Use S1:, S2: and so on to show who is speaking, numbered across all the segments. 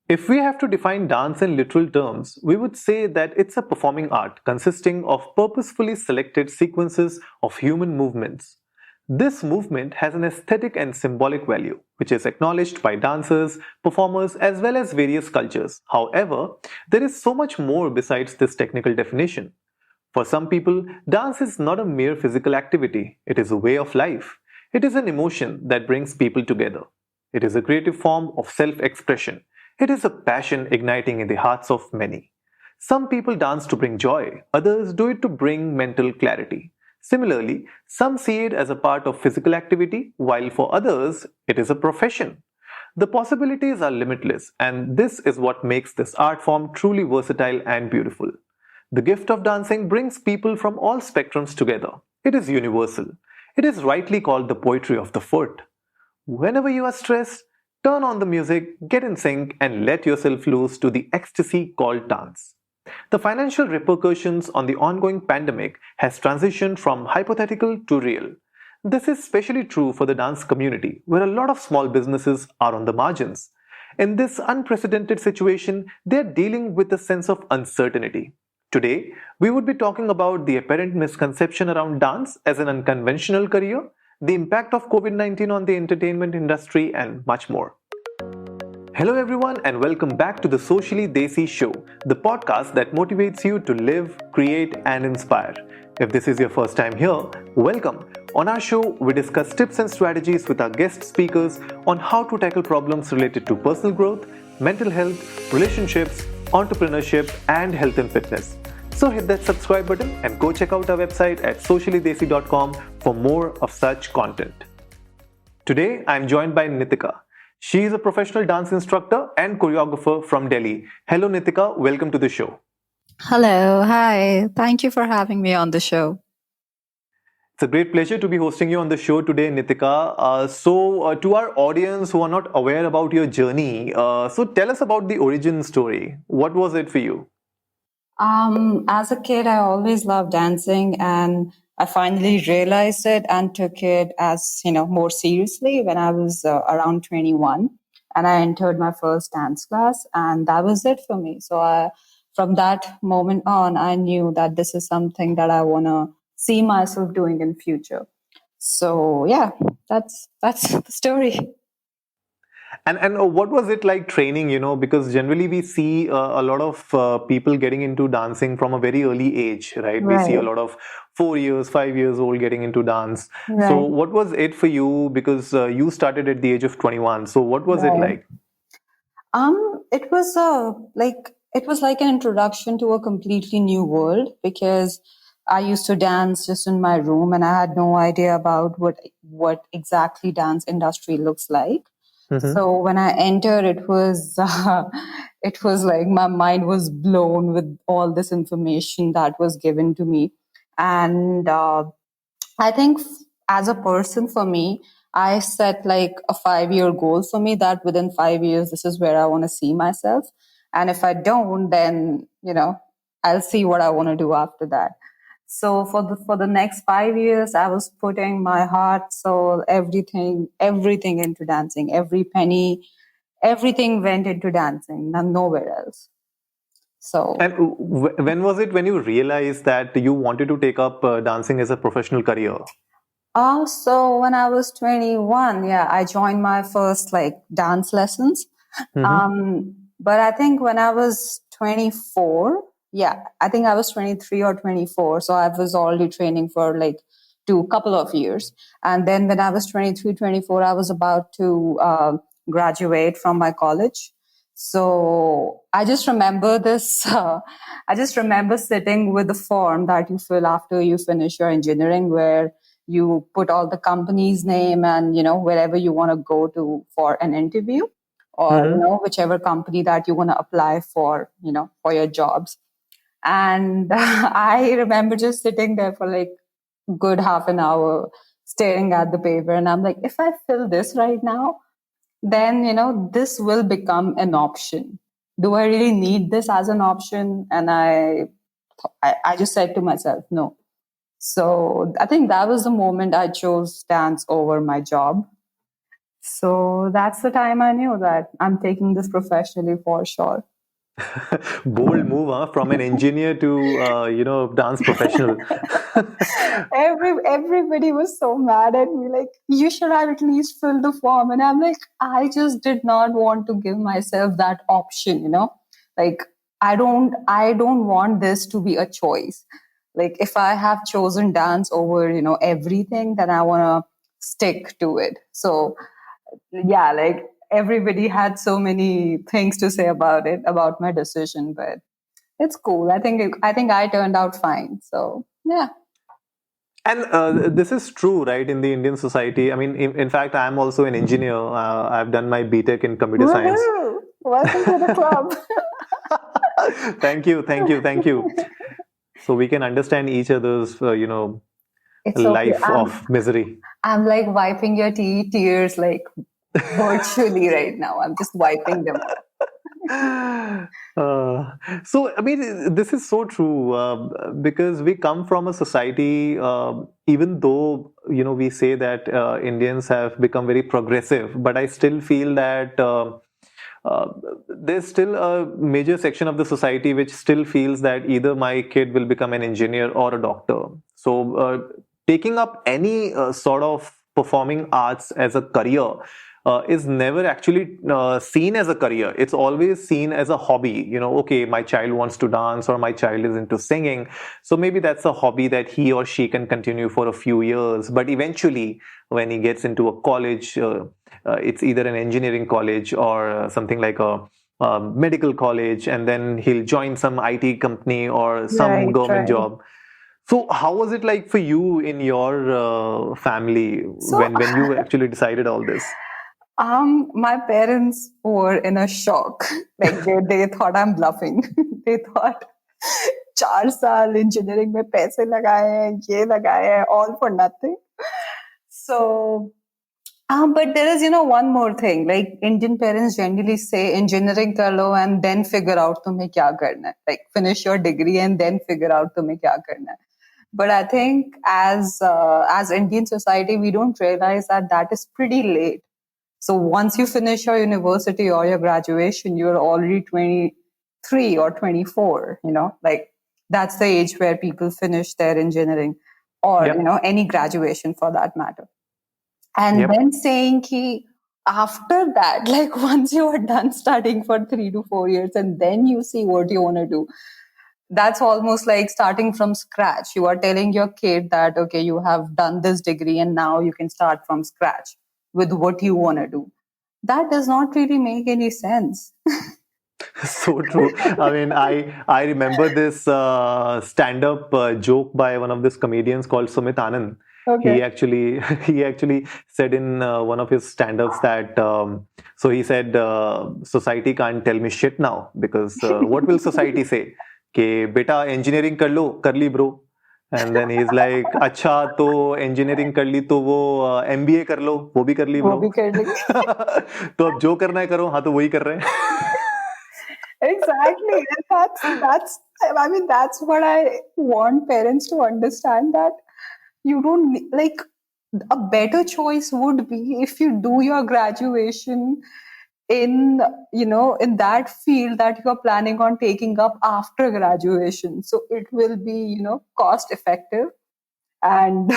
S1: If we have to define dance in literal terms, we would say that it's a performing art consisting of purposefully selected sequences of human movements. This movement has an aesthetic and symbolic value, which is acknowledged by dancers, performers, as well as various cultures. However, there is so much more besides this technical definition. For some people, dance is not a mere physical activity, it is a way of life. It is an emotion that brings people together. It is a creative form of self expression. It is a passion igniting in the hearts of many. Some people dance to bring joy, others do it to bring mental clarity. Similarly, some see it as a part of physical activity, while for others, it is a profession. The possibilities are limitless, and this is what makes this art form truly versatile and beautiful. The gift of dancing brings people from all spectrums together. It is universal. It is rightly called the poetry of the foot. Whenever you are stressed, turn on the music, get in sync, and let yourself loose to the ecstasy called dance. The financial repercussions on the ongoing pandemic has transitioned from hypothetical to real. This is especially true for the dance community, where a lot of small businesses are on the margins. In this unprecedented situation, they are dealing with a sense of uncertainty. Today, we would be talking about the apparent misconception around dance as an unconventional career, the impact of COVID 19 on the entertainment industry, and much more. Hello, everyone, and welcome back to the Socially Desi Show, the podcast that motivates you to live, create, and inspire. If this is your first time here, welcome. On our show, we discuss tips and strategies with our guest speakers on how to tackle problems related to personal growth, mental health, relationships, entrepreneurship, and health and fitness. So hit that subscribe button and go check out our website at sociallydesi.com for more of such content. Today, I'm joined by Nitika. She is a professional dance instructor and choreographer from Delhi. Hello, Nitika. Welcome to the show.
S2: Hello, hi. Thank you for having me on the show.
S1: It's a great pleasure to be hosting you on the show today, Nitika. To our audience who are not aware about your journey, so tell us about the origin story. What was it for you?
S2: As a kid, I always loved dancing, and I finally realized it and took it as more seriously when I was around 21, and I entered my first dance class, and that was it for me. From that moment on, I knew that this is something that I want to see myself doing in future. So yeah, that's the story.
S1: And what was it like training? Because generally we see a lot of people getting into dancing from a very early age, right? We see a
S2: Right,
S1: lot of 4 years, 5 years old getting into dance. So
S2: right,
S1: what was it for you? Because you started at the age of 21. So what was it
S2: right.
S1: like?
S2: It was like an introduction to a completely new world because I used to dance just in my room and I had no idea about what exactly dance industry looks like.
S1: Mm-hmm.
S2: So when I entered, it was like my mind was blown with all this information that was given to me, and I think as a person for me, I set like a 5 year goal for me that within 5 years, this is where I want to see myself. And if I don't, then, I'll see what I want to do after that. So for the next 5 years, I was putting my heart, soul, everything into dancing. Every penny, everything went into dancing, nowhere else. So
S1: And when was it when you realized that you wanted to take up dancing as a professional career?
S2: Also, when I was 21, yeah, I joined my first like dance lessons.
S1: Mm-hmm.
S2: But I think when I was 24, yeah, I think I was 23 or 24. So I was already training for like two couple of years. And then when I was 23, 24, I was about to graduate from my college. So I just remember this. I just remember sitting with the form that you fill after you finish your engineering, where you put all the company's name and wherever you want to go to for an interview, or
S1: Mm-hmm.
S2: whichever company that you want to apply for, for your jobs. And I remember just sitting there for like good half an hour staring at the paper, and I'm like, if I fill this right now, then this will become an option. Do I really need this as an option? And I just said to myself, no. So I think that was the moment I chose dance over my job. So that's the time I knew that I'm taking this professionally for sure.
S1: Bold move, huh? From an engineer to dance professional.
S2: Everybody was so mad at me, like, you should have at least filled the form. And I'm like, I just did not want to give myself that option, like, I don't want this to be a choice. Like, if I have chosen dance over everything, then I want to stick to it. So yeah, like, everybody had so many things to say about it, about my decision, but it's cool. I think I turned out fine. So yeah.
S1: And this is true, right, in the Indian society. I mean, in fact, I'm also an engineer. I've done my BTech in computer science.
S2: Woohoo! Welcome to the club.
S1: Thank you, thank you, thank you. So we can understand each other's,
S2: It's okay.
S1: life of misery.
S2: I'm like wiping your tears like virtually right now. I'm just wiping them off.
S1: So, I mean, this is so true because we come from a society, even though, we say that Indians have become very progressive, but I still feel that uh, there's still a major section of the society which still feels that either my kid will become an engineer or a doctor. So, taking up any sort of performing arts as a career is never actually seen as a career. It's always seen as a hobby. Okay, my child wants to dance or my child is into singing. So maybe that's a hobby that he or she can continue for a few years. But eventually, when he gets into a college, it's either an engineering college or something like a medical college, and then he'll join some IT company or some
S2: Right,
S1: government
S2: right.
S1: job. So how was it like for you in your family
S2: So,
S1: when you actually decided all this?
S2: my parents were in a shock. Like, they thought I'm bluffing. They thought 4 साल engineering में पैसे लगाए हैं, ये लगाए हैं, all for nothing. So, but there is, one more thing. Like, Indian parents generally say engineering kar lo and then figure out tumhe kya karna hai. Like, finish your degree and then figure out tumhe kya karna hai. But I think as Indian society, we don't realize that that is pretty late. So once you finish your university or your graduation, you're already 23 or 24, like, that's the age where people finish their engineering or,
S1: Yep.
S2: any graduation for that matter. And
S1: Yep.
S2: then saying ki after that, like, once you are done studying for 3 to 4 years and then you see what you want to do, that's almost like starting from scratch. You are telling your kid that, okay, you have done this degree and now you can start from scratch with what you want to do. That does not really make any sense.
S1: So true. I mean, I remember this stand-up joke by one of these comedians called Sumit Anand.
S2: Okay.
S1: He actually he actually said in one of his stand-ups that so he said society can't tell me shit now because what will society say? कि बेटा engineering कर ली bro. And then he's like, अच्छा तो engineering कर ली तो वो MBA कर लो, वो भी कर ली
S2: वो
S1: bro.
S2: भी कर ली.
S1: तो अब जो करना है करो, हाँ तो वही कर रहे हैं.
S2: Exactly. And that's I mean, that's what I want parents to understand, that you don't like, a better choice would be if you do your graduation in in that field that you're planning on taking up after graduation, so it will be cost effective, and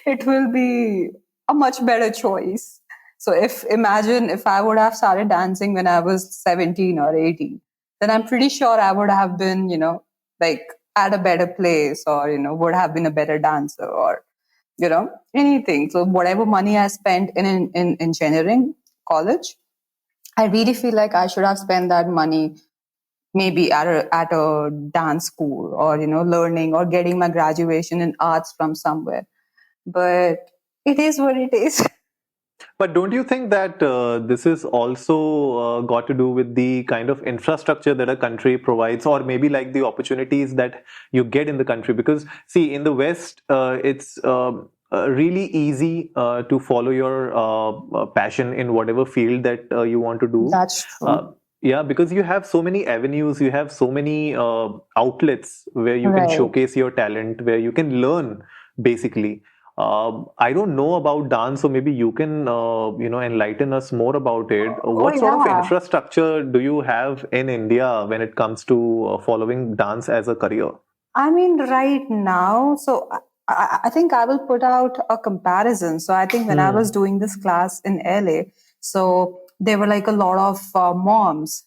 S2: it will be a much better choice. So imagine if I would have started dancing when I was 17 or 18, then I'm pretty sure I would have been, like, at a better place, or, would have been a better dancer, or, anything. So whatever money I spent in engineering college, I really feel like I should have spent that money maybe at a dance school, or, learning or getting my graduation in arts from somewhere. But it is what it is.
S1: But don't you think that this is also got to do with the kind of infrastructure that a country provides, or maybe like the opportunities that you get in the country? Because, see, in the West, it's really easy to follow your passion in whatever field that you want to do.
S2: That's true.
S1: Uh, yeah, because you have so many avenues, you have so many outlets where you can
S2: Right.
S1: showcase your talent, where you can learn basically. I don't know about dance, so maybe you can, enlighten us more about it.
S2: Oh
S1: What sort of
S2: yeah.
S1: infrastructure do you have in India when it comes to following dance as a career?
S2: I mean, right now, so I think I will put out a comparison. So I think when I was
S1: Hmm.
S2: doing this class in LA, so there were like a lot of moms,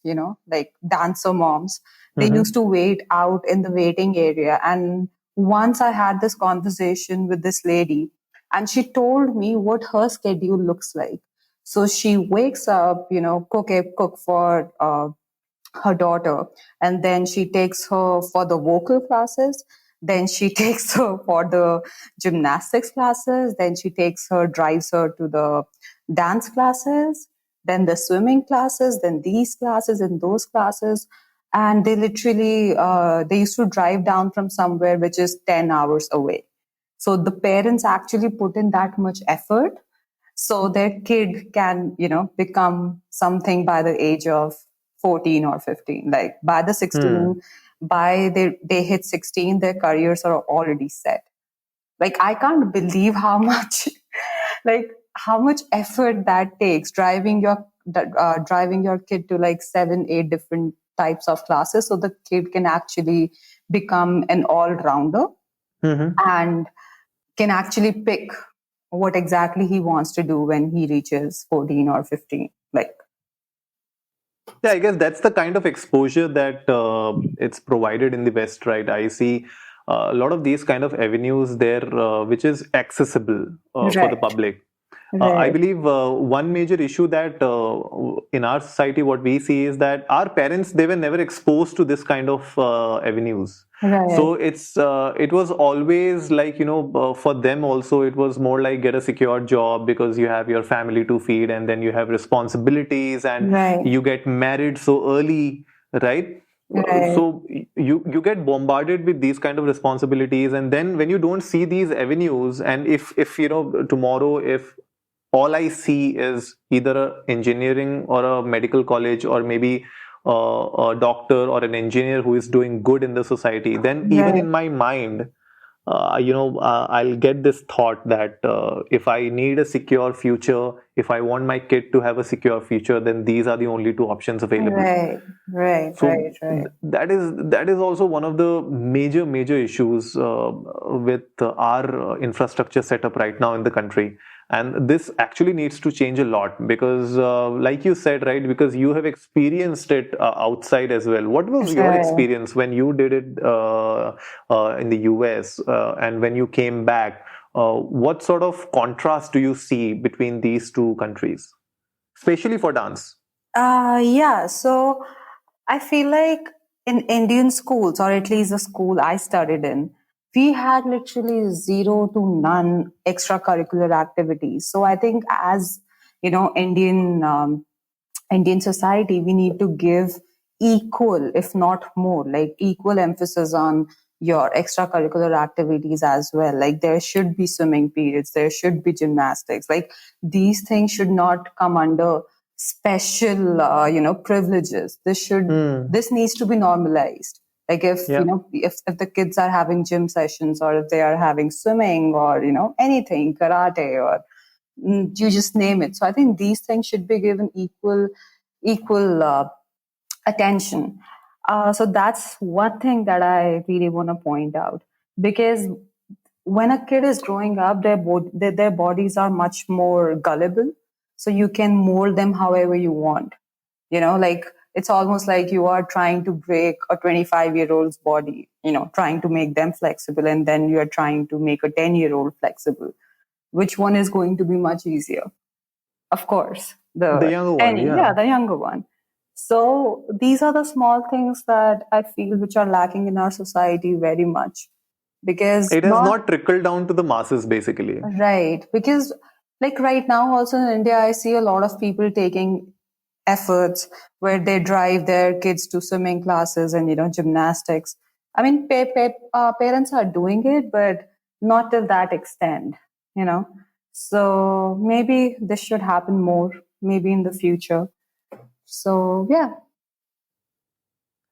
S2: like dancer moms. They used
S1: Mm-hmm.
S2: to wait out in the waiting area. And once I had this conversation with this lady, and she told me what her schedule looks like. So she wakes up, cook for her daughter, and then she takes her for the vocal classes, then she takes her for the gymnastics classes, then she takes her drives her to the dance classes, then the swimming classes, then these classes and those classes. And they literally they used to drive down from somewhere which is 10 hours away. So the parents actually put in that much effort so their kid can become something by the age of 14 or 15, like by the
S1: Hmm.
S2: 16, by they hit 16, their careers are already set. Like I can't believe how much like how much effort that takes, driving your kid to like 7 8 different types of classes so the kid can actually become an all rounder
S1: Mm-hmm.
S2: and can actually pick what exactly he wants to do when he reaches 14 or 15. Like,
S1: Yeah, I guess that's the kind of exposure that it's provided in the West, right? I see a lot of these kind of avenues there, which is accessible for the
S2: right,
S1: public. I
S2: right,
S1: believe one major issue that in our society, what we see is that our parents, they were never exposed to this kind of avenues.
S2: right,
S1: So it was always like, for them also, it was more like get a secure job because you have your family to feed and then you have responsibilities and
S2: right,
S1: you get married so early, right?
S2: right,
S1: So you get bombarded with these kind of responsibilities, and then when you don't see these avenues, and if tomorrow, if all I see is either a engineering or a medical college or maybe a doctor or an engineer who is doing good in the society, then even
S2: right,
S1: in my mind, I'll get this thought that if I need a secure future, if I want my kid to have a secure future, then these are the only two options available.
S2: right, right,
S1: So
S2: right, right,
S1: that is also one of the major issues with our infrastructure setup right now in the country, and this actually needs to change a lot because, like you said, right, because you have experienced it outside as well. What was your
S2: right.
S1: experience when you did it in the US and when you came back? What sort of contrast do you see between these two countries, especially for dance?
S2: Yeah, so I feel like in Indian schools, or at least the school I studied in, we had literally zero to none extracurricular activities. So I think as Indian society, we need to give equal, if not more, like equal emphasis on your extracurricular activities as well. Like there should be swimming periods, there should be gymnastics. Like these things should not come under special, privileges.
S1: Hmm.
S2: This needs to be normalized. Like if
S1: Yeah.
S2: if the kids are having gym sessions or if they are having swimming or anything, karate or you just name it. So I think these things should be given equal attention. So that's one thing that I really want to point out because when a kid is growing up, their bodies are much more gullible. So you can mold them however you want. Like it's almost like you are trying to break a 25-year-old's body, trying to make them flexible, and then you are trying to make a 10-year-old flexible. Which one is going to be much easier? Of course,
S1: The
S2: the
S1: younger one,
S2: 10, yeah,
S1: yeah.
S2: the younger one. So these are the small things that I feel which are lacking in our society very much because
S1: It has
S2: not
S1: not trickled down to the masses, basically.
S2: right. Because like right now also in India, I see a lot of people taking efforts where they drive their kids to swimming classes and gymnastics. I mean, parents are doing it, but not till that extent, you know. So maybe this should happen more, maybe in the future. So yeah.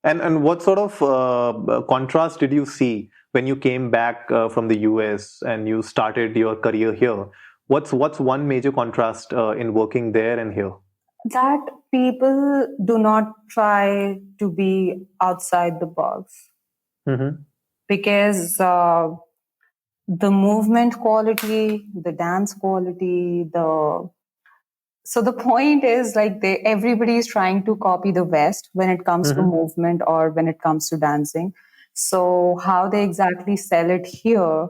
S1: And what sort of contrast did you see when you came back from the US and you started your career here? What's one major contrast in working there and here?
S2: That people do not try to be outside the box,
S1: Mm-hmm.
S2: because the movement quality, the dance quality, the so the point is, like, they everybody is trying to copy the West when it comes to
S1: Mm-hmm.
S2: movement or when it comes to dancing. So how they exactly sell it here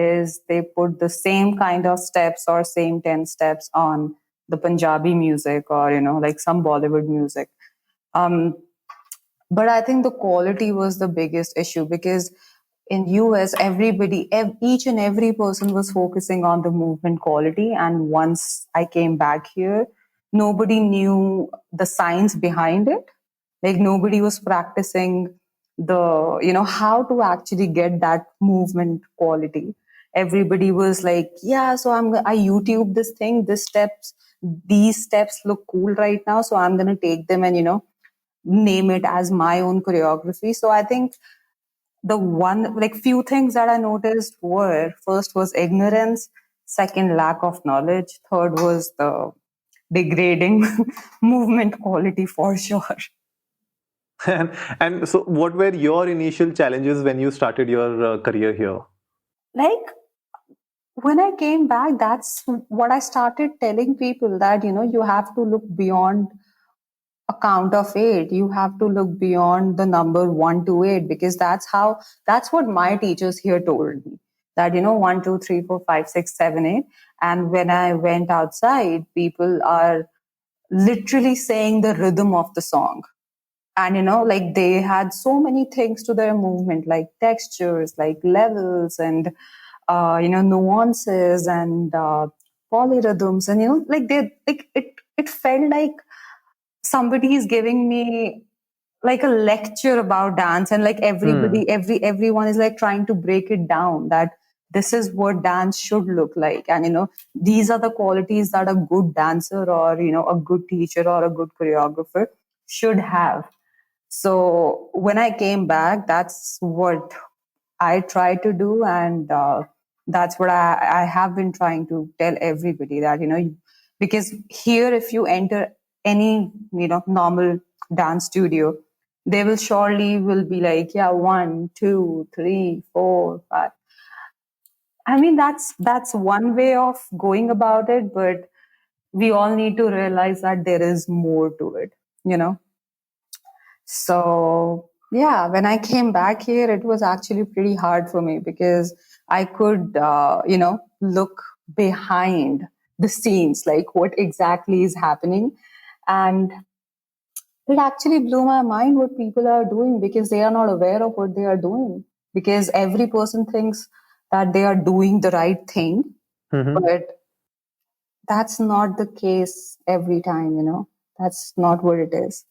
S2: is they put the same kind of steps or same 10 steps on the Punjabi music, or like some Bollywood music. um, but I think the quality was the biggest issue, because in US everybody, each and every person was focusing on the movement quality, and once I came back here, nobody knew the science behind it. Like, nobody was practicing the how to actually get that movement quality. Everybody was like, yeah, so I YouTube this thing, these steps look cool right now, so I'm going to take them and name it as my own choreography. So I think the one, like, few things that I noticed were, first was ignorance, second lack of knowledge, third was the degrading movement quality, for sure.
S1: And so, what were your initial challenges when you started your career here?
S2: Like, when I came back, that's what I started telling people, that you have to look beyond a count of eight. You have to look beyond the number 1 to 8, because that's what my teachers here told me, that 1 2 3 4 5 6 7 8. And when I went outside, people are literally saying the rhythm of the song. And like, they had so many things to their movement, like textures, like levels, and nuances, and polyrhythms, and like, it felt like somebody is giving me like a lecture about dance, and like,
S1: Hmm.
S2: everyone is like trying to break it down, that this is what dance should look like, and these are the qualities that a good dancer, or a good teacher or a good choreographer should have. So when I came back, that's what I try to do, and that's what I have been trying to tell everybody, that because here, if you enter any normal dance studio, they will surely will be like, yeah, 1 2 3 4 5. I mean, that's one way of going about it, but we all need to realize that there is more to it, you know. So, yeah, when I came back here, it was actually pretty hard for me, because I could, look behind the scenes, like what exactly is happening. And it actually blew my mind what people are doing, because they are not aware of what they are doing. Because every person thinks that they are doing the right thing,
S1: Mm-hmm.
S2: but that's not the case every time. That's not what it is.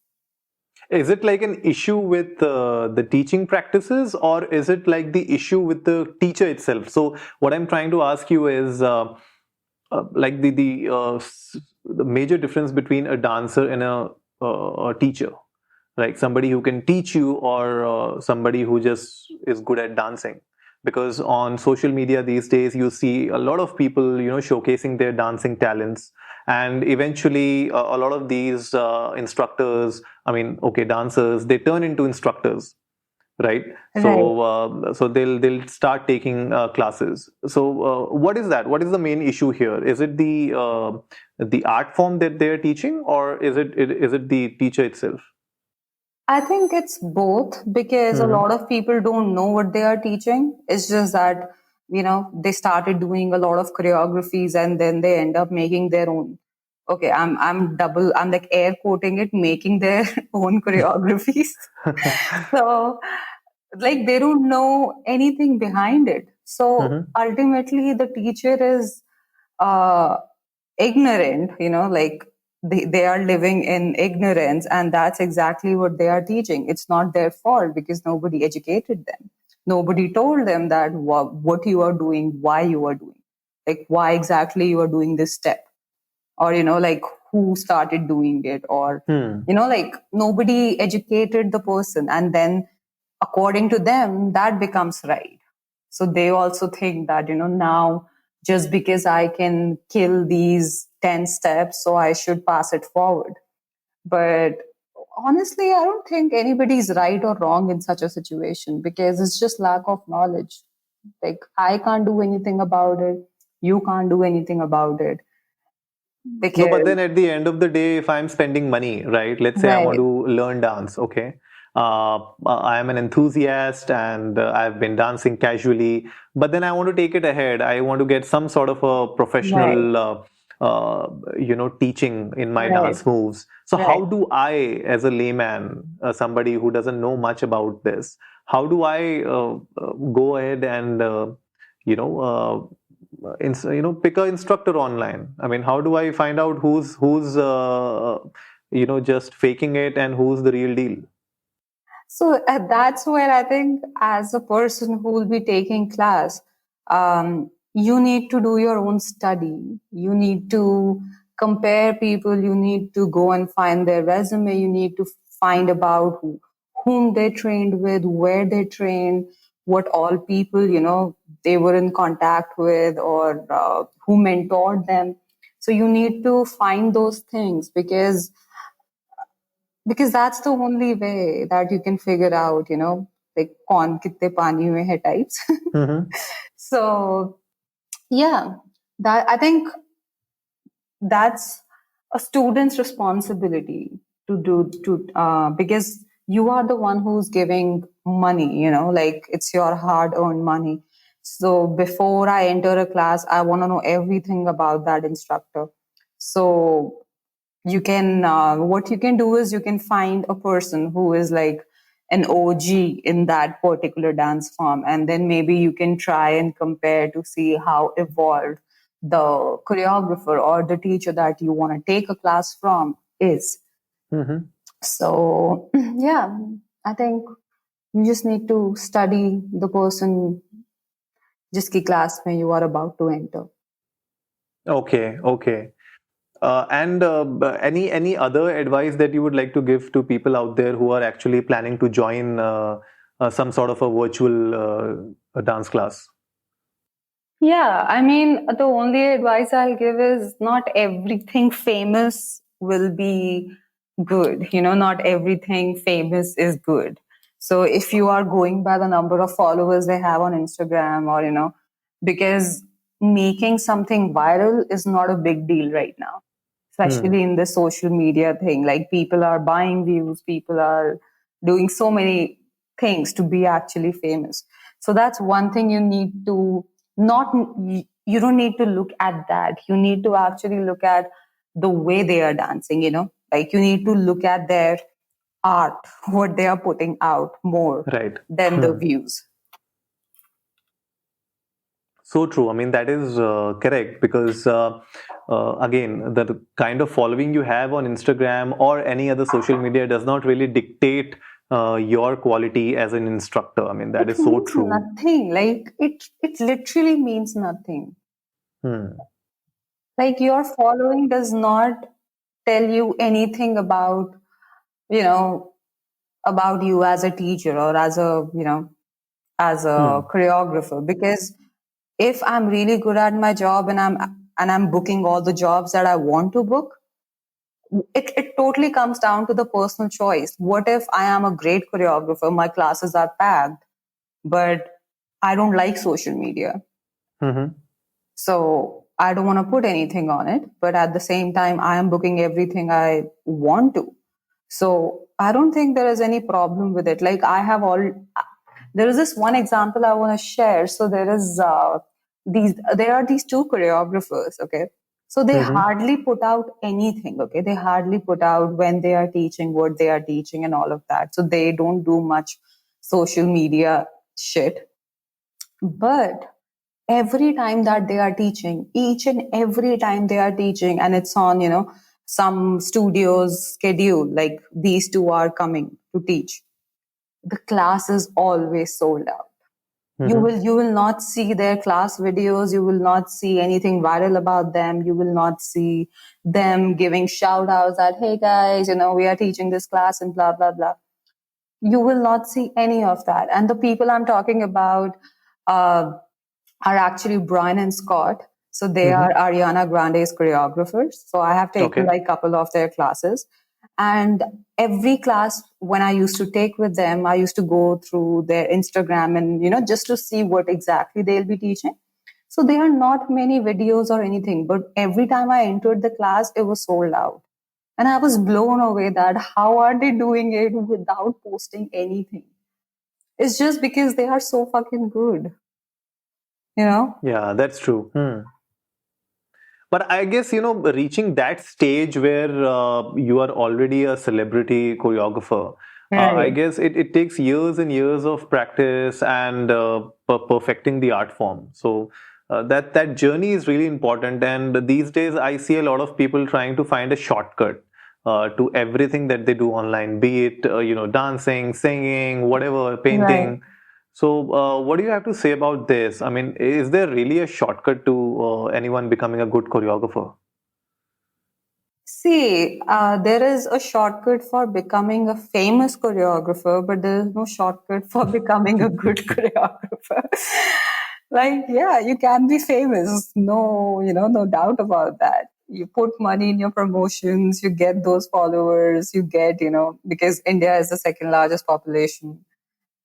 S1: Is it like an issue with the teaching practices, or is it like the issue with the teacher itself? So, what I'm trying to ask you is like the major difference between a dancer and a teacher, like somebody who can teach you, or somebody who just is good at dancing. Because on social media these days you see a lot of people showcasing their dancing talents, and eventually a lot of these instructors, I mean, okay, dancers, they turn into instructors, right?
S2: Right.
S1: So they'll start taking classes. So what is the main issue here? Is it the art form that they're teaching, or is it the teacher itself?
S2: I think it's both, because a
S1: Mm-hmm.
S2: lot of people don't know what they are teaching. It's just that, they started doing a lot of choreographies, and then they end up making their own. Okay, I'm like air quoting it, making their own choreographies. So, like, they don't know anything behind it. So
S1: Mm-hmm.
S2: ultimately, the teacher is uh, ignorant, like, they are living in ignorance, and that's exactly what they are teaching. It's not their fault, because nobody educated them. Nobody told them that what you are doing, why you are doing, like, why exactly you are doing this step, or like, who started doing it, or
S1: Hmm.
S2: like, nobody educated the person, and then according to them that becomes right. So they also think that, now just because I can kill these 10 steps, so I should pass it forward. But honestly, I don't think anybody's right or wrong in such a situation, because it's just lack of knowledge. Like, I can't do anything about it. You can't do anything about it.
S1: No, but
S2: Because,
S1: then at the end of the day, if I'm spending money, right? Let's say I want
S2: right,
S1: to learn dance, okay? I am an enthusiast and I've been dancing casually, but then I want to take it ahead. I want to get some sort of a
S2: right,
S1: professional, teaching in my
S2: right,
S1: dance moves. So
S2: right.
S1: how do I, as a layman, somebody who doesn't know much about this, how do I go ahead and you know pick an instructor online? I mean, how do I find out who's just faking it and who's the real deal?
S2: So that's where I think, as a person who will be taking class, you need to do your own study. You need to compare people. You need to go and find their resume. You need to find about whom they trained with, where they trained, what all people, they were in contact with, or who mentored them. So you need to find those things, because that's the only way that you can figure out, like kaun kitne pani mein hai types.
S1: Mm-hmm.
S2: So yeah, that I think that's a student's responsibility to do, to because you are the one who's giving money, like it's your hard earned money. So before I enter a class, I want to know everything about that instructor. So you can what you can do is you can find a person who is like an OG in that particular dance form, and then maybe you can try and compare to see how evolved the choreographer or the teacher that you want to take a class from is.
S1: Mm-hmm.
S2: So yeah, I think you just need to study the person jiski class mein you are about to enter.
S1: Okay, okay. And any other advice that you would like to give to people out there who are actually planning to join some sort of a virtual dance class?
S2: Yeah, I mean, the only advice I'll give is not everything famous will be good. Not everything famous is good. So if you are going by the number of followers they have on Instagram, or, because making something viral is not a big deal right now,
S1: Hmm.
S2: especially in the social media thing. Like, people are buying views, people are doing so many things to be actually famous. So that's one thing you need to not, you don't need to look at that. You need to actually look at the way they are dancing, like you need to look at their art, what they are putting out more
S1: Right.
S2: than the
S1: Hmm.
S2: views.
S1: So true. I mean, that is correct because, again, the kind of following you have on Instagram or any other social media does not really dictate your quality as an instructor. I mean, that
S2: It
S1: is so
S2: means
S1: true.
S2: nothing. Like, it literally means nothing.
S1: Hmm.
S2: Like, your following does not tell you anything about, you know about you as a teacher, or as a, as a
S1: Hmm.
S2: choreographer. Because if I'm really good at my job, and I'm booking all the jobs that I want to book, it totally comes down to the personal choice. What if I am a great choreographer, my classes are packed, but I don't like social media?
S1: Mm-hmm.
S2: So I don't want to put anything on it, but at the same time, I am booking everything I want to. So I don't think there is any problem with it. Like, there is this one example I want to share. So there are these two choreographers. Okay. So they
S1: Mm-hmm.
S2: hardly put out anything. Okay. They hardly put out when they are teaching, what they are teaching, and all of that. So they don't do much social media shit. But every time that they are teaching, each and every time they are teaching, and it's on, some studios schedule, like these two are coming to teach, the class is always sold out. you
S1: Mm-hmm.
S2: will you will not see their class videos, you will not see anything viral about them, you will not see them giving shout outs that, hey guys, we are teaching this class and blah blah blah. You will not see any of that. And the people I'm talking about, uh, are actually Brian and Scott. So they are
S1: Mm-hmm.
S2: Ariana Grande's choreographers. So I have taken
S1: Okay.
S2: like a couple of their classes. And every class when I used to take with them, I used to go through their Instagram and, just to see what exactly they'll be teaching. So there are not many videos or anything, but every time I entered the class, it was sold out. And I was blown away that how are they doing it without posting anything? It's just because they are so fucking good, you know?
S1: Yeah, that's true. But I guess, reaching that stage where you are already a celebrity choreographer, I
S2: Right.
S1: guess it takes years and years of practice and perfecting the art form. So that journey is really important. And these days, I see a lot of people trying to find a shortcut to everything that they do online, be it, dancing, singing, whatever,
S2: Right.
S1: painting. So, what do you have to say about this? I mean, is there really a shortcut to anyone becoming a good choreographer?
S2: See, there is a shortcut for becoming a famous choreographer, but there is no shortcut for becoming a good choreographer. Like, yeah, you can be famous. No, no doubt about that. You put money in your promotions, you get those followers, you get, because India is the second largest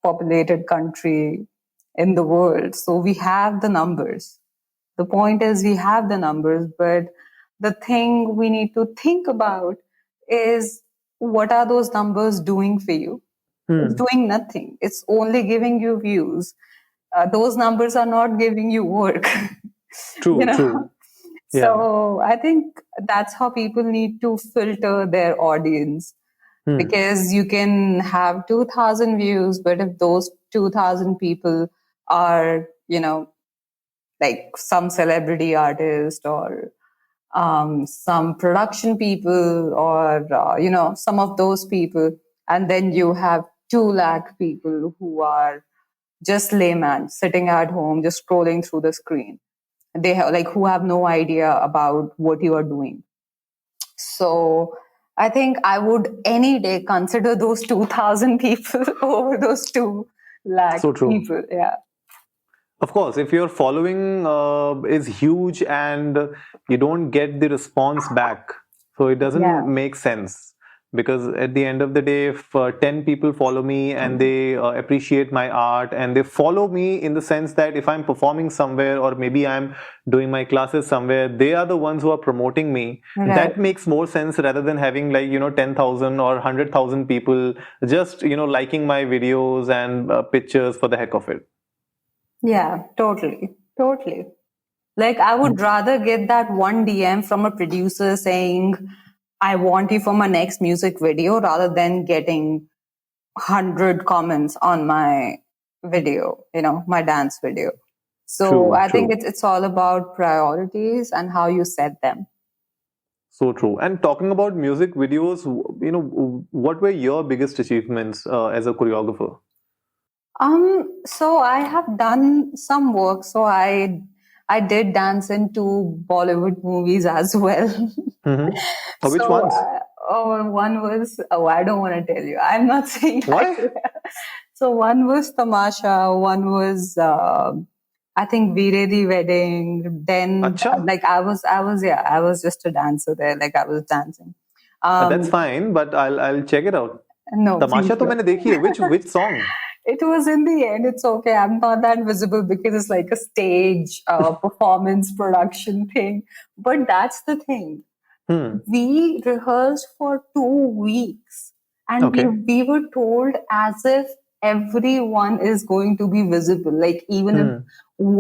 S2: populated country in the world. So we have the numbers. The point is, we have the numbers, but the thing we need to think about is what are those numbers doing for you? It's
S1: Hmm.
S2: doing nothing. It's only giving you views. Those numbers are not giving you work. you
S1: True,
S2: know.
S1: true. Yeah.
S2: So I think that's how people need to filter their audience
S1: Hmm.
S2: because you can have 2000 views, but if those 2000 people are, like some celebrity artist or some production people or some of those people, and then you have 2 lakh people who are just layman sitting at home just scrolling through the screen. They have like who have no idea about what you are doing. So I think I would any day consider those 2000 people over those 2 lakh
S1: So true.
S2: people. Yeah.
S1: Of course, if your following is huge and you don't get the response back, so it doesn't
S2: Yeah.
S1: make sense. Because at the end of the day, if 10 people follow me and they appreciate my art and they follow me in the sense that if I'm performing somewhere or maybe I'm doing my classes somewhere, they are the ones who are promoting me.
S2: Right.
S1: That makes more sense rather than having like, 10,000 or 100,000 people just, liking my videos and pictures for the heck of it.
S2: Yeah, totally. Totally. Like, I would rather get that one DM from a producer saying, I want you for my next music video rather than getting 100 comments on my video, my dance video. So
S1: True,
S2: I think
S1: true.
S2: it's all about priorities and how you set them.
S1: So true. And talking about music videos, what were your biggest achievements as a choreographer?
S2: So I have done some work. So I did dance in 2 Bollywood movies as well.
S1: Which
S2: So,
S1: ones?
S2: one was, I don't want to tell you. I'm not saying I
S1: Why?
S2: will. So, one was Tamasha, one was, I think, Veere the Wedding. Then,
S1: Acha?
S2: like, yeah, I was just a dancer there. Like, I was dancing.
S1: That's
S2: Um,
S1: fine, but I'll check it out.
S2: no,
S1: Tamasha
S2: please
S1: to
S2: no.
S1: मैंने देखी है. Which song?
S2: It was in the end, it's okay. I'm not that visible because it's like a stage performance production thing. But that's the thing.
S1: Hmm.
S2: We rehearsed for 2 weeks and we,
S1: Okay.
S2: we were told as if everyone is going to be visible. Like, even if
S1: Hmm.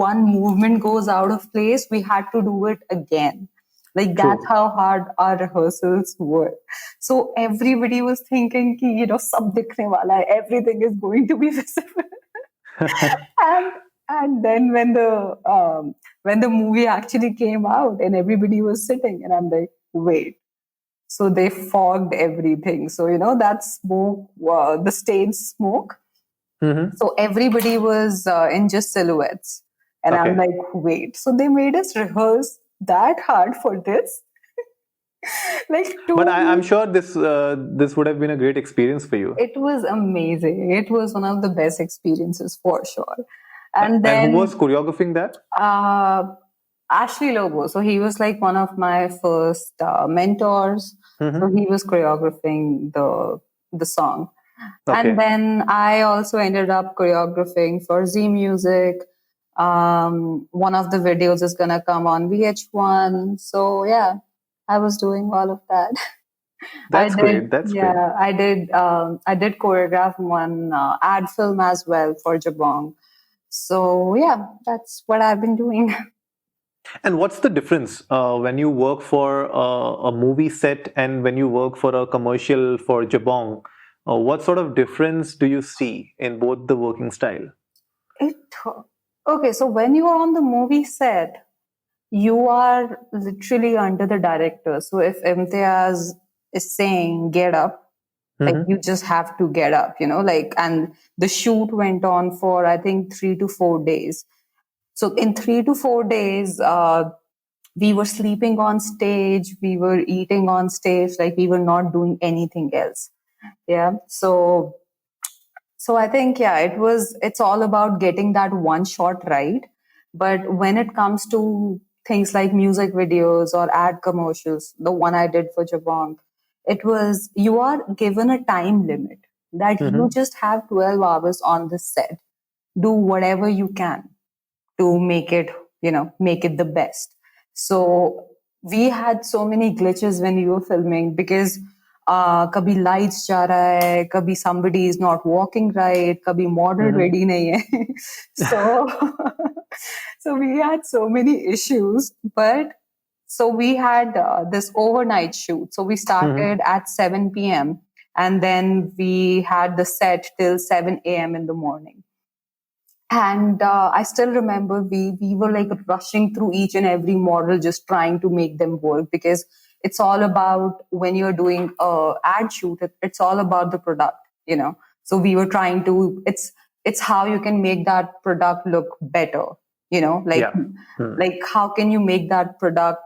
S2: one movement goes out of place, we had to do it again. Like, that's
S1: True.
S2: how hard our rehearsals were. So everybody was thinking ki, sab dikhne wala hai, everything is going to be visible. and and then when the movie actually came out and everybody was sitting and I'm like, wait, so they fogged everything. So that smoke, the stage smoke,
S1: Hmm.
S2: so everybody was in just silhouettes and I'm
S1: Okay.
S2: like, wait, so they made us rehearse that hard for this. Like,
S1: But
S2: 2 weeks.
S1: I'm sure this would have been a great experience for you.
S2: It was amazing. It was one of the best experiences for sure. And
S1: And who
S2: then
S1: was choreographing that?
S2: uh, Ashley Lobo. So he was like one of my first mentors. So
S1: Mm-hmm.
S2: he was choreographing the song. And
S1: Okay.
S2: then I also ended up choreographing for Z Music. One of the videos is gonna come on VH1. So yeah, I was doing all of that. I
S1: That's
S2: did,
S1: great. That's great.
S2: yeah, I did choreograph one ad film as well for Jabong. So yeah, that's what I've been doing.
S1: And what's the difference when you work for a movie set and when you work for a commercial for Jabong? What sort of difference do you see in both the working style?
S2: It okay. So when you are on the movie set, you are literally under the director. So if Imtiaz is saying get up, like
S1: Mm-hmm.
S2: you just have to get up, like, and the shoot went on for I think 3 to 4 days. So in 3 to 4 days, we were sleeping on stage, we were eating on stage, like we were not doing anything else. Yeah. So I think, yeah, it's all about getting that one shot right. But when it comes to things like music videos or ad commercials, the one I did for Jabong, it was you are given a time limit that you
S1: Mm-hmm.
S2: just have 12 hours on the set. Do whatever you can to make it the best. So we had so many glitches when we were filming because kabhi lights ja raha hai, kabhi somebody is not walking right, kabhi model
S1: Mm-hmm.
S2: ready nahi hai. So so we had so many issues. But so we had this overnight shoot. So we
S1: Mm-hmm.
S2: started at 7 p.m. and then we had the set till 7 a.m. in the morning. And I still remember we were like rushing through each and every model, just trying to make them work, because it's all about, when you're doing a ad shoot, it's all about the product. So we were trying to, it's how you can make that product look better, like
S1: Yeah. Mm.
S2: how can you make that product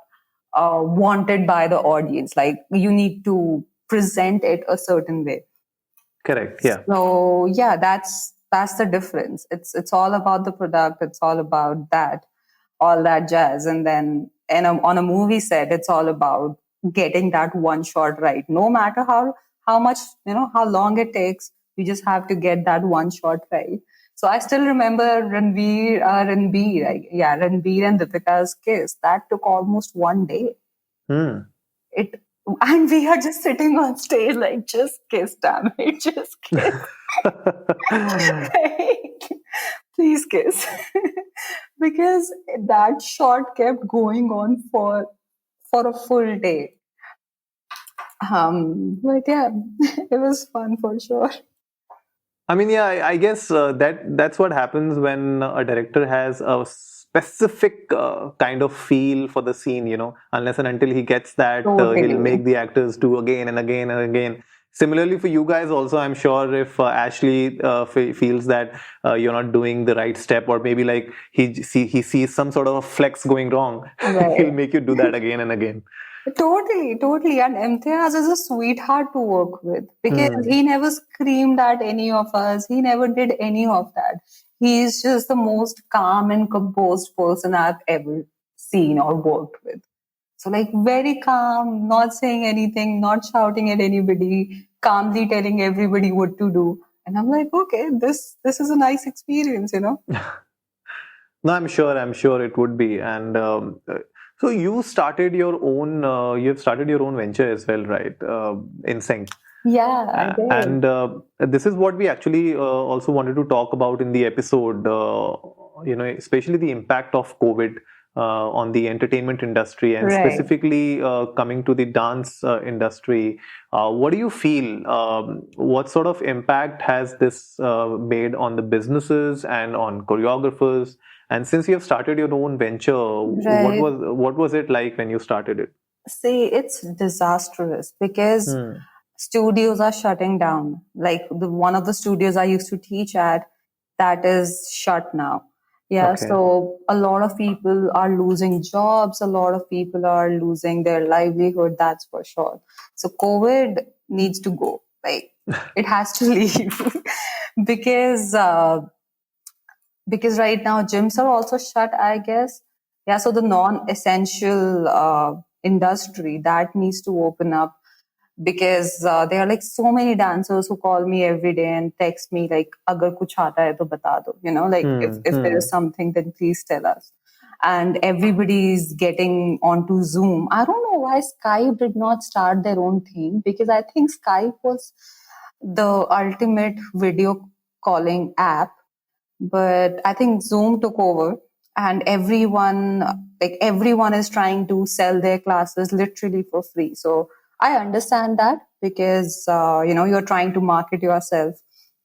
S2: wanted by the audience, like you need to present it a certain way.
S1: Correct. Yeah.
S2: So yeah, that's the difference. It's all about the product. It's all about that, all that jazz. And then on a movie set, it's all about getting that one shot right. No matter how much, how long it takes, you just have to get that one shot right. So I still remember Ranbir and Deepika's kiss. That took almost one day.
S1: Mm.
S2: It And we are just sitting on stage like, just kiss, damn it, just kiss. Like, please kiss. Because that shot kept going on for a full day. But yeah, it was fun for sure.
S1: I mean, yeah, I guess that's what happens when a director has a specific kind of feel for the scene, unless and until he gets that, he'll
S2: Totally.
S1: make the actors do again and again and again. Similarly, for you guys also, I'm sure if Ashley feels that you're not doing the right step, or maybe like he sees some sort of a flex going wrong, he'll
S2: Right.
S1: make you do that again and again.
S2: Totally, totally. And Imtiaz is a sweetheart to work with, because
S1: Hmm.
S2: he never screamed at any of us. He never did any of that. He's just the most calm and composed person I've ever seen or worked with. So, like, very calm, not saying anything, not shouting at anybody, calmly telling everybody what to do. And I'm like, okay, this is a nice experience.
S1: No, I'm sure it would be. And so you started your own, you've started your own venture as well, right? In Sync.
S2: Yeah, I did.
S1: And this is what we actually also wanted to talk about in the episode, especially the impact of COVID on the entertainment industry, and
S2: Right.
S1: specifically coming to the dance industry. What do you feel? What sort of impact has this made on the businesses and on choreographers? And since you have started your own venture,
S2: Right.
S1: what was it like when you started it?
S2: See, it's disastrous because
S1: Hmm.
S2: studios are shutting down. Like the one of the studios I used to teach at, that is shut now. Yeah,
S1: Okay.
S2: so a lot of people are losing jobs, a lot of people are losing their livelihood, that's for sure. So COVID needs to go. Like, it has to leave. Because because right now gyms are also shut, I guess. Yeah, so the non-essential industry that needs to open up, because there are like so many dancers who call me every day and text me like, "Agar kuch aata hai to bata do," like if there is something, then please tell us. And everybody is getting onto Zoom. I don't know why Skype did not start their own thing, because I think Skype was the ultimate video calling app, but I think Zoom took over, and everyone is trying to sell their classes literally for free. So I understand that, because you're trying to market yourself.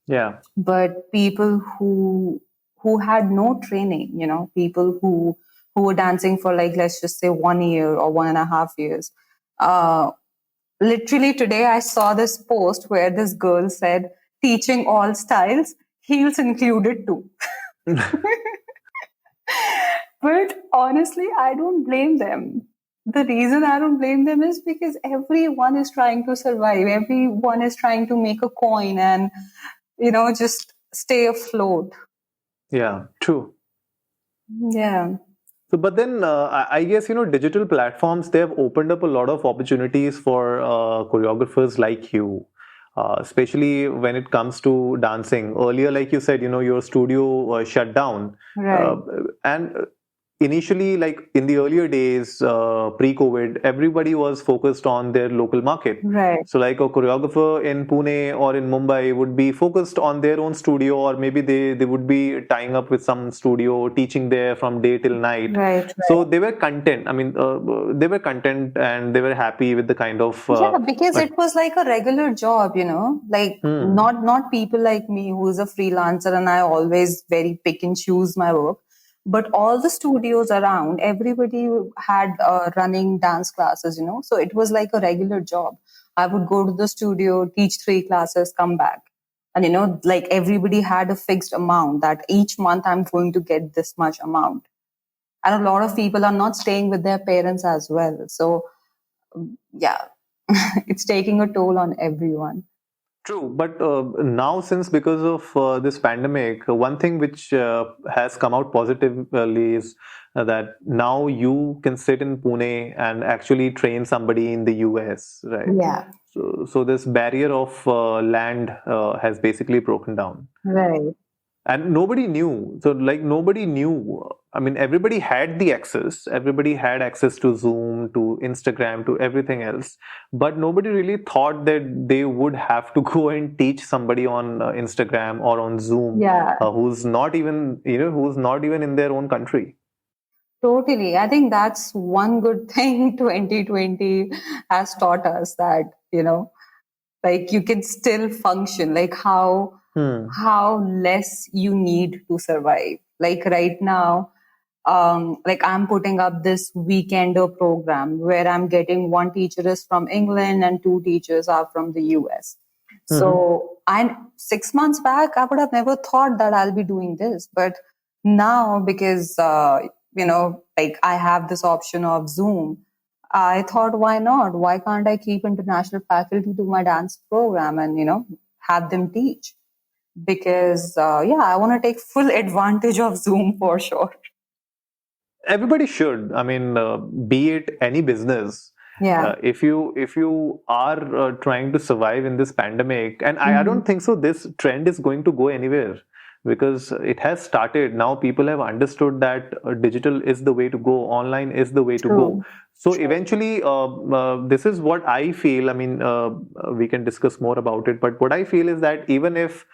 S1: Yeah.
S2: But people who had no training, people who were dancing for, like, let's just say 1 year or 1.5 years. Uh, Literally today I saw this post where this girl said, "Teaching all styles, heels included too." But honestly, I don't blame them. The reason I don't blame them is because everyone is trying to survive. Everyone is trying to make a coin and, just stay afloat.
S1: Yeah, true.
S2: Yeah.
S1: So, but then I guess, digital platforms, they have opened up a lot of opportunities for choreographers like you, especially when it comes to dancing. Earlier, like you said, your studio shut down. Uh,
S2: Right.
S1: and initially, like in the earlier days, pre-COVID, everybody was focused on their local market.
S2: Right.
S1: So, like a choreographer in Pune or in Mumbai would be focused on their own studio, or maybe they would be tying up with some studio, teaching there from day till night.
S2: Right.
S1: So
S2: Right.
S1: they were content. I mean, they were content and they were happy with the kind of.
S2: Yeah, because it was like a regular job, like
S1: Hmm,
S2: not people like me who is a freelancer and I always very pick and choose my work, but all the studios around, everybody had running dance classes, so it was like a regular job. I would go to the studio, teach 3 classes, come back. And like everybody had a fixed amount that each month I'm going to get this much amount. And a lot of people are not staying with their parents as well. So yeah, it's taking a toll on everyone.
S1: true, but now since because of this pandemic, one thing which has come out positively is that now you can sit in Pune and actually train somebody in the US, right?
S2: Yeah.
S1: So this barrier of land has basically broken down.
S2: Right.
S1: And nobody knew. So, like, nobody knew. I mean, everybody had access to Zoom, to Instagram, to everything else, but nobody really thought that they would have to go and teach somebody on Instagram or on Zoom,
S2: Yeah,
S1: who's not even in their own country.
S2: totally. I think that's one good thing 2020 has taught us, that, like you can still function, like
S1: Hmm.
S2: how less you need to survive. Like right now, like I'm putting up this weekender program where I'm getting one teacher is from England and two teachers are from the US.
S1: Mm-hmm.
S2: So I 6 months back, I would have never thought that I'll be doing this. But now, because, like I have this option of Zoom, I thought, why not? Why can't I keep international faculty to my dance program and, have them teach? Because, yeah, I want to take full advantage of Zoom for sure.
S1: Everybody should. I mean, be it any business.
S2: Yeah.
S1: If you are trying to survive in this pandemic, and I
S2: Mhm.
S1: don't think so, this trend is going to go anywhere because it has started. Now people have understood that digital is the way to go, online is the way to go.
S2: True.
S1: So
S2: True.
S1: eventually, this is what I feel. I mean, we can discuss more about it, but what I feel is that even if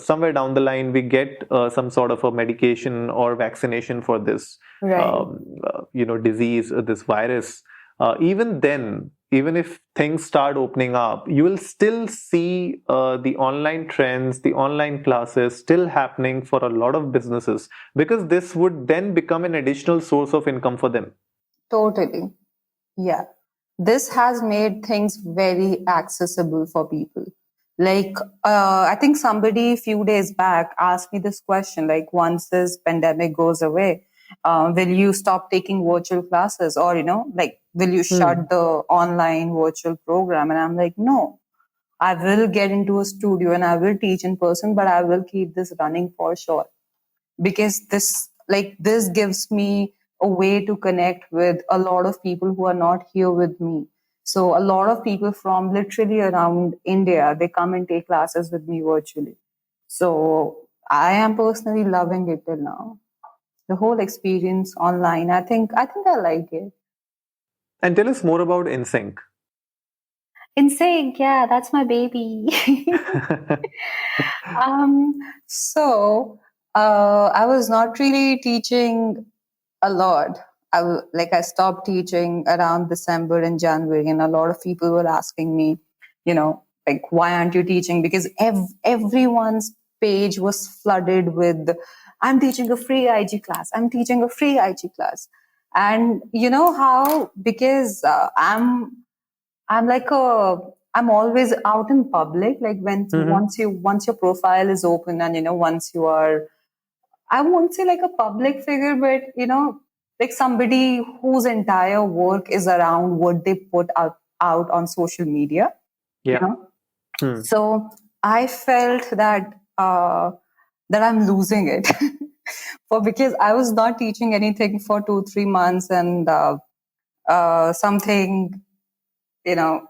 S1: somewhere down the line we get some sort of a medication or vaccination for this
S2: Right.
S1: disease, this virus, even then, even if things start opening up, you will still see the online trends, the online classes still happening for a lot of businesses because this would then become an additional source of income for them.
S2: Totally. Yeah. This has made things very accessible for people. Like, I think somebody a few days back asked me this question, like, once this pandemic goes away, will you stop taking virtual classes, or, like, will you
S1: Hmm.
S2: shut the online virtual program? And I'm like, no, I will get into a studio and I will teach in person, but I will keep this running for sure. because this gives me a way to connect with a lot of people who are not here with me. So a lot of people from literally around India, they come and take classes with me virtually. So I am personally loving it till now. The whole experience online, I think I like it.
S1: And tell us more about InSync.
S2: In sync, yeah, that's my baby. um, so I was not really teaching a lot. I stopped teaching around December and January, and a lot of people were asking me, like, why aren't you teaching? Because everyone's page was flooded with, I'm teaching a free IG class. I'm teaching a free IG class. And you know how, because I'm like a I'm always out in public. Like when
S1: Mm-hmm.
S2: once your profile is open, and once you are, I won't say like a public figure, but like somebody whose entire work is around what they put out on social media. You
S1: Yeah.
S2: know,
S1: Hmm.
S2: so I felt that I'm losing it, because I was not teaching anything for 2-3 months, and something,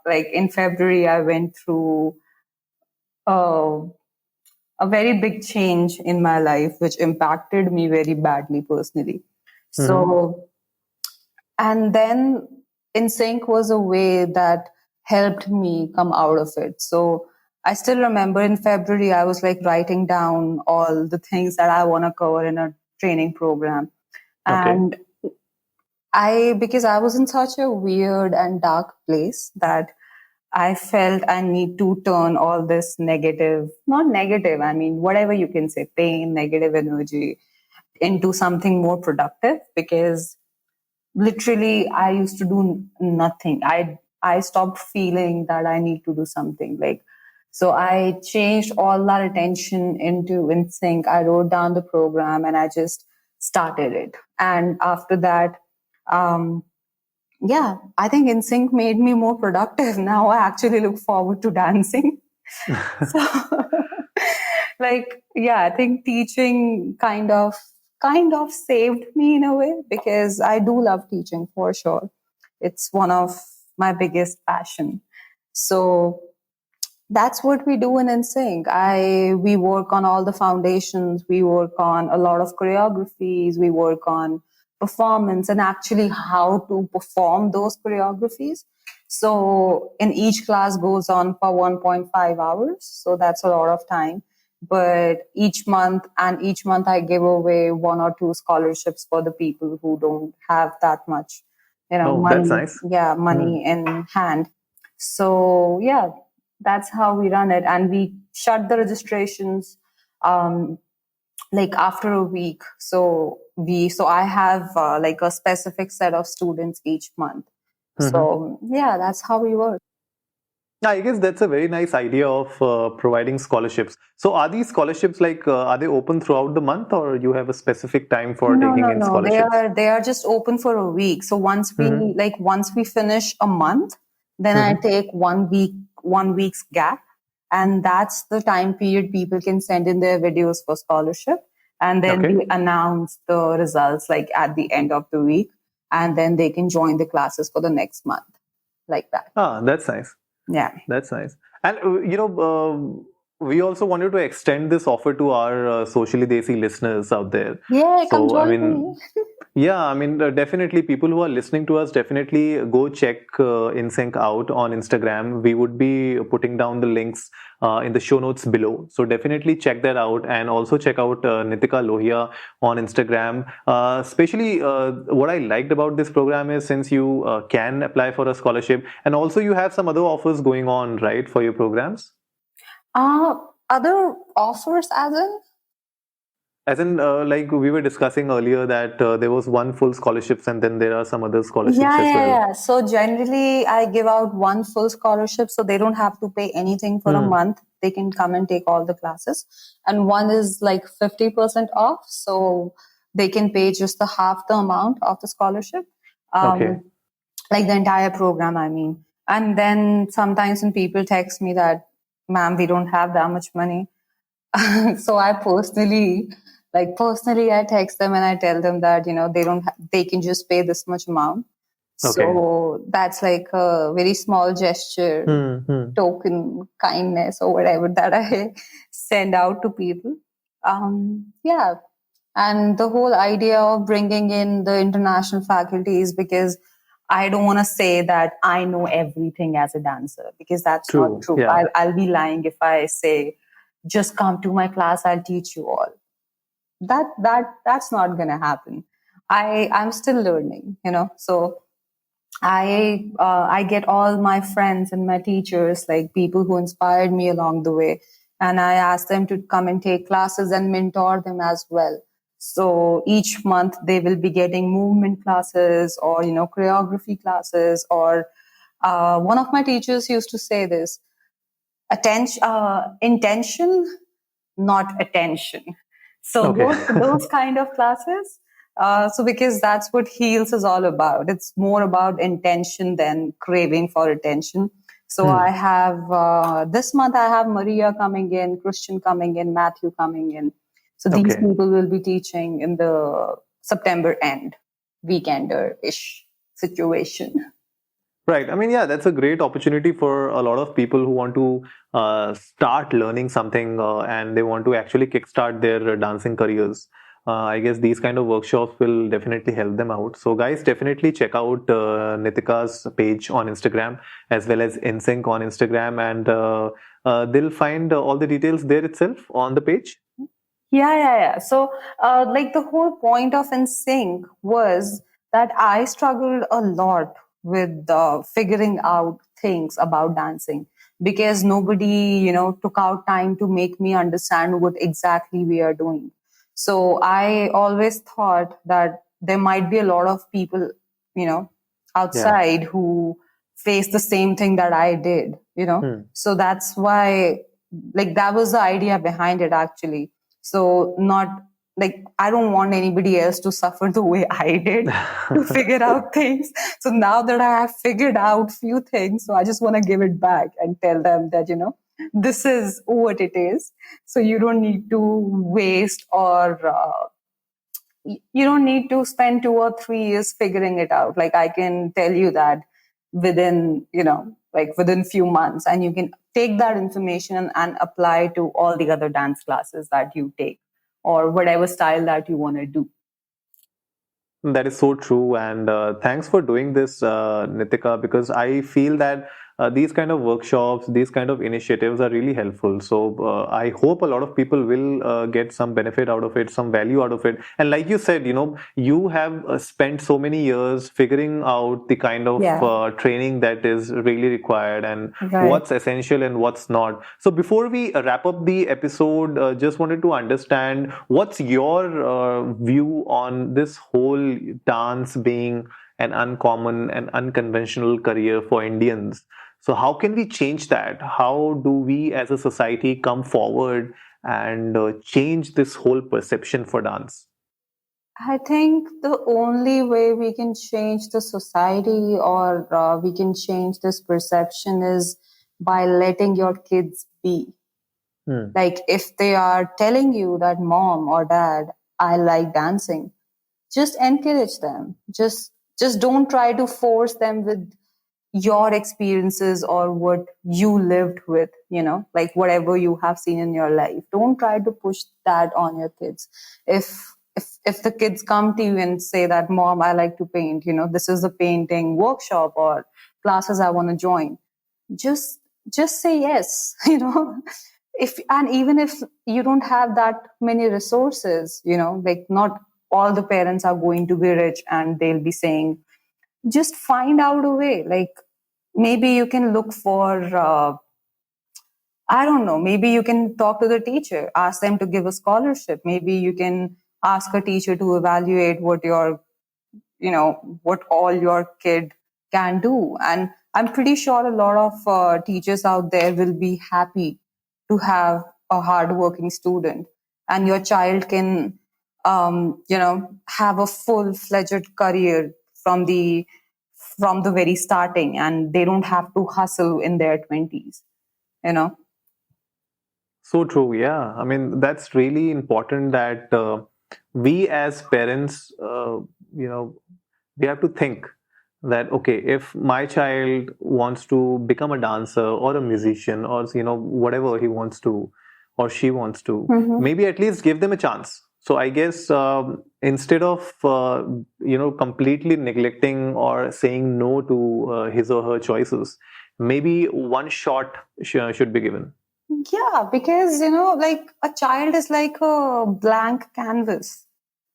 S2: like in February, I went through uh, a very big change in my life, which impacted me very badly personally.
S1: Mm-hmm.
S2: So, and then InSync was a way that helped me come out of it. So, I still remember in February, I was like writing down all the things that I want to cover in a training program.
S1: Okay.
S2: And because I was in such a weird and dark place, that I felt I need to turn all this negative, not negative, I mean, whatever you can say, pain, negative energy, into something more productive, because literally I used to do nothing. I stopped feeling that I need to do something. So I changed all that attention into InSync. I wrote down the program and I just started it. And after that, um, yeah, I think InSync made me more productive. Now I actually look forward to dancing. So, yeah, I think teaching kind of saved me in a way, because I do love teaching for sure. It's one of my biggest passion. So that's what we do in NSYNC. We work on all the foundations. We work on a lot of choreographies. We work on performance and actually how to perform those choreographies. So in each class goes on for 1.5 hours. So that's a lot of time. But each month I give away one or two scholarships for the people who don't have that much,
S1: Oh, that's
S2: money.
S1: nice.
S2: Yeah,
S1: Hmm.
S2: money in hand. So yeah, that's how we run it, and we shut the registrations um, like after a week. So I have like a specific set of students each month.
S1: Mm-hmm.
S2: So yeah, that's how we work.
S1: Yeah, I guess that's a very nice idea of providing scholarships. So, are these scholarships like are they open throughout the month, or you have a specific time for
S2: No,
S1: taking
S2: no,
S1: in
S2: no. They
S1: scholarships?
S2: are they are just open for a week. So
S1: Mm-hmm.
S2: once we finish a month, then I
S1: Mm-hmm.
S2: take 1 week's gap, and that's the time period people can send in their videos for scholarship, and then
S1: Okay.
S2: we announce the results like at the end of the week, and then they can join the classes for the next month, like that.
S1: Ah, that's nice.
S2: Yeah.
S1: That's nice. And we also wanted to extend this offer to our socially desi listeners out there.
S2: Yeah, come
S1: So, I
S2: join
S1: mean,
S2: me.
S1: yeah, I mean, definitely people who are listening to us, definitely go check InSync out on Instagram. We would be putting down the links in the show notes below. So definitely check that out, and also check out Nitika Lohia on Instagram. Especially what I liked about this program is since you can apply for a scholarship, and also you have some other offers going on, right, for your programs?
S2: Uh, Other offers as in?
S1: As in, like we were discussing earlier, that there was one full scholarships, and then there are some other scholarships
S2: Yeah,
S1: as
S2: yeah,
S1: well.
S2: yeah. So generally, I give out one full scholarship, so they don't have to pay anything for a
S1: Hmm.
S2: month. They can come and take all the classes. And one is like 50% off, so they can pay just the half the amount of the scholarship,
S1: Okay.
S2: um, like the entire program, I mean. And then sometimes when people text me that, ma'am, we don't have that much money. So I personally Like personally, I text them and I tell them that, they can just pay this much amount.
S1: Okay.
S2: So that's like a very small gesture,
S1: Hmm.
S2: token kindness or whatever that I send out to people. Yeah. And the whole idea of bringing in the international faculties, because I don't want to say that I know everything as a dancer, because that's not
S1: True.
S2: true.
S1: Yeah.
S2: I'll be lying if I say, just come to my class, I'll teach you all. That's not going to happen. I'm still learning, so I get all my friends and my teachers, like people who inspired me along the way, and I ask them to come and take classes and mentor them as well. So each month they will be getting movement classes, or choreography classes, or one of my teachers used to say this: attention, intention, not attention. So
S1: Okay.
S2: those kind of classes. So because that's what heals is all about. It's more about intention than craving for attention. So I
S1: Hmm.
S2: have this month I have Maria coming in, Christian coming in, Matthew coming in. So these
S1: Okay.
S2: people will be teaching in the September end, weekender ish situation.
S1: Right. I mean, yeah, that's a great opportunity for a lot of people who want to start learning something and they want to actually kickstart their dancing careers. I guess these kind of workshops will definitely help them out. So, guys, definitely check out Nitika's page on Instagram as well as InSync on Instagram, and they'll find all the details there itself on the page.
S2: Yeah. So, like the whole point of NSYNC was that I struggled a lot with figuring out things about dancing, because nobody, took out time to make me understand what exactly we are doing. So I always thought that there might be a lot of people, you know,
S1: Yeah.
S2: outside who face the same thing that I did,
S1: Hmm.
S2: So that's why, like, that was the idea behind it actually. So not like I don't want anybody else to suffer the way I did to figure out things. So now that I have figured out few things, so I just want to give it back and tell them that, this is what it is. So you don't need to waste, or you don't need to spend 2 or 3 years figuring it out. Like I can tell you that within, like within few months, and you can take that information and apply to all the other dance classes that you take, or whatever style that you want to do.
S1: That is so true, and thanks for doing this, Nitika, because I feel that these kind of workshops, these kind of initiatives are really helpful. So I hope a lot of people will get some benefit out of it, some value out of it. And like you said, you have spent so many years figuring out the kind of
S2: Yeah.
S1: training that is really required and
S2: Right.
S1: what's essential and what's not. So before we wrap up the episode, just wanted to understand what's your view on this whole dance being an uncommon and unconventional career for Indians. So how can we change that? How do we as a society come forward and change this whole perception for dance?
S2: I think the only way we can change the society, or we can change this perception, is by letting your kids be.
S1: Hmm.
S2: Like if they are telling you that, mom or dad, I like dancing, just encourage them. Just don't try to force them with your experiences or what you lived with, like whatever you have seen in your life. Don't try to push that on your kids. If the kids come to you and say that, mom, I like to paint, this is the painting workshop or classes I want to join, just just say yes. If, and even if you don't have that many resources, like not all the parents are going to be rich and they'll be saying, just find out a way. Like maybe you can look for I don't know, maybe you can talk to the teacher, ask them to give a scholarship. Maybe you can ask a teacher to evaluate what all your kid can do. And I'm pretty sure a lot of teachers out there will be happy to have a hardworking student, and your child can have a full-fledged career from the very starting, and they don't have to hustle in their 20s you know
S1: So true. Yeah. I mean, that's really important that we as parents, we have to think that, okay, if my child wants to become a dancer or a musician or, whatever he wants to or she wants to,
S2: Mm-hmm.
S1: maybe at least give them a chance. So I guess instead of, completely neglecting or saying no to his or her choices, maybe one shot should be given.
S2: Yeah, because like a child is like a blank canvas.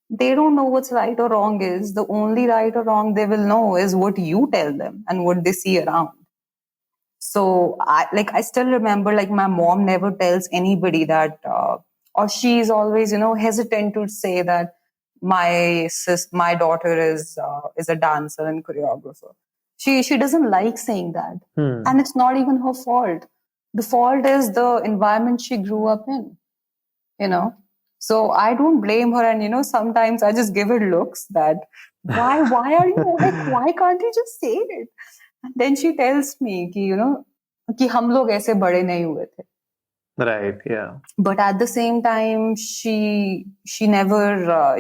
S2: They don't know what's right or wrong is. The only right or wrong they will know is what you tell them and what they see around. So I still remember, like, my mom never tells anybody that, or she's always hesitant to say that my daughter is a dancer and choreographer. She doesn't like saying that,
S1: Hmm.
S2: and it's not even her fault. The fault is the environment she grew up in. You know, so I don't blame her, and sometimes I just give her looks that why are you like, why can't you just say it? And then she tells me कि हम लोग ऐसे बड़े नहीं हुए थे.
S1: Right. Yeah.
S2: But at the same time, she never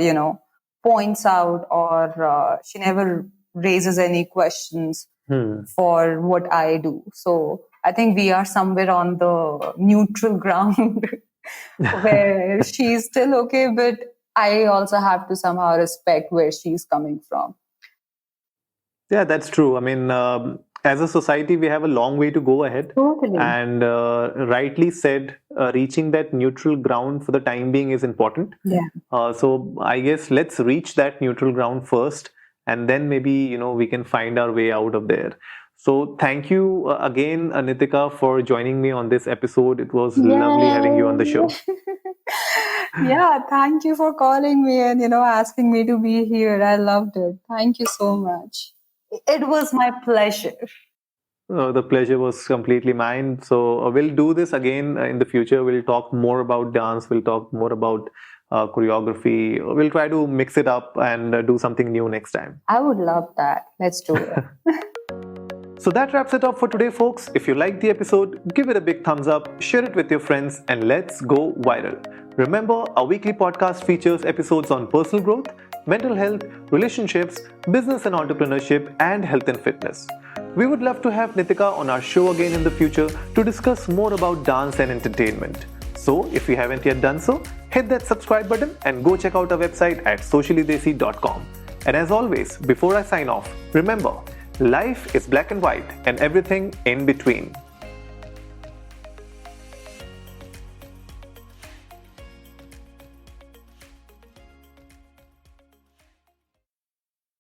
S2: points out, or she never raises any questions
S1: Hmm.
S2: for what I do. So I think we are somewhere on the neutral ground where she's still okay, but I also have to somehow respect where she's coming from.
S1: Yeah, that's true. I mean, as a society, we have a long way to go ahead.
S2: Totally.
S1: And rightly said, reaching that neutral ground for the time being is important.
S2: Yeah.
S1: So I guess let's reach that neutral ground first, and then maybe, we can find our way out of there. So thank you again, Nitika, for joining me on this episode. It was lovely having you on the show.
S2: Yeah, thank you for calling me and asking me to be here. I loved it. Thank you so much. It was my pleasure.
S1: The pleasure was completely mine. So we'll do this again in the future. We'll talk more about dance. We'll talk more about choreography. We'll try to mix it up and do something new next time.
S2: I would love that. Let's do it.
S1: So that wraps it up for today, folks. If you liked the episode, give it a big thumbs up, share it with your friends, and let's go viral. Remember, our weekly podcast features episodes on personal growth, mental health, relationships, business and entrepreneurship, and health and fitness. We would love to have Nitika on our show again in the future to discuss more about dance and entertainment. So, if you haven't yet done so, hit that subscribe button and go check out our website at sociallydesi.com. And as always, before I sign off, remember, life is black and white and everything in between.